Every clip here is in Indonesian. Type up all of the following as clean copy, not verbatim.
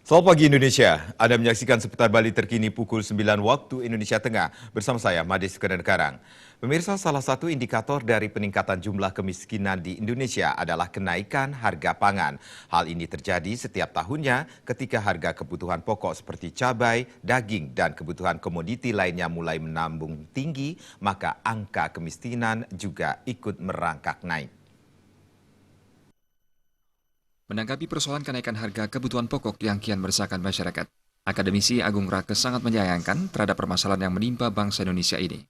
Selamat pagi Indonesia, Anda menyaksikan seputar Bali terkini pukul 9 waktu Indonesia Tengah bersama saya Madis Karang. Pemirsa, salah satu indikator dari peningkatan jumlah kemiskinan di Indonesia adalah kenaikan harga pangan. Hal ini terjadi setiap tahunnya ketika harga kebutuhan pokok seperti cabai, daging, dan kebutuhan komoditi lainnya mulai menambung tinggi, maka angka kemiskinan juga ikut merangkak naik. Menanggapi persoalan kenaikan harga kebutuhan pokok yang kian meresahkan masyarakat, akademisi Agung Rakes sangat menyayangkan terhadap permasalahan yang menimpa bangsa Indonesia ini.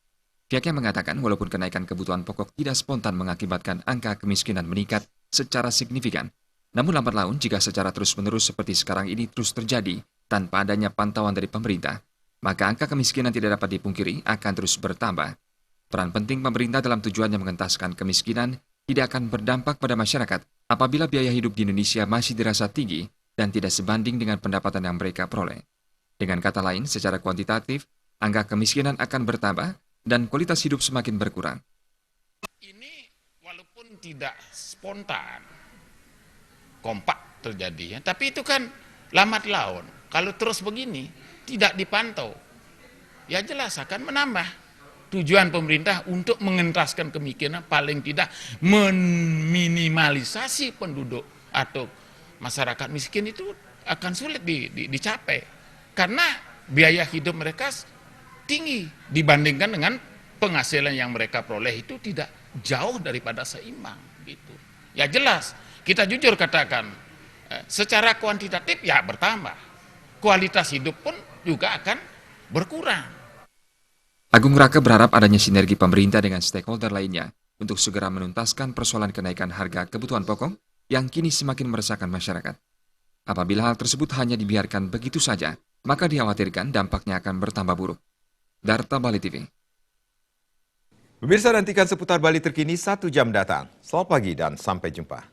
Pihaknya mengatakan walaupun kenaikan kebutuhan pokok tidak spontan mengakibatkan angka kemiskinan meningkat secara signifikan, namun lambat laun jika secara terus-menerus seperti sekarang ini terus terjadi tanpa adanya pantauan dari pemerintah, maka angka kemiskinan tidak dapat dipungkiri akan terus bertambah. Peran penting pemerintah dalam tujuannya mengentaskan kemiskinan tidak akan berdampak pada masyarakat apabila biaya hidup di Indonesia masih dirasa tinggi dan tidak sebanding dengan pendapatan yang mereka peroleh. Dengan kata lain, secara kuantitatif, angka kemiskinan akan bertambah dan kualitas hidup semakin berkurang. Ini walaupun tidak spontan, kompak terjadi, tapi itu kan lambat laun. Kalau terus begini, tidak dipantau, ya jelas akan menambah. Tujuan pemerintah untuk mengentaskan kemiskinan paling tidak meminimalisasi penduduk atau masyarakat miskin itu akan sulit dicapai karena biaya hidup mereka tinggi dibandingkan dengan penghasilan yang mereka peroleh itu tidak jauh daripada seimbang gitu. Ya jelas, kita jujur katakan secara kuantitatif ya bertambah. Kualitas hidup pun juga akan berkurang. Agung Rakes berharap adanya sinergi pemerintah dengan stakeholder lainnya untuk segera menuntaskan persoalan kenaikan harga kebutuhan pokok yang kini semakin meresahkan masyarakat. Apabila hal tersebut hanya dibiarkan begitu saja, maka dikhawatirkan dampaknya akan bertambah buruk. Darta Bali TV. Pemirsa, nantikan seputar Bali terkini 1 jam datang. Selamat pagi dan sampai jumpa.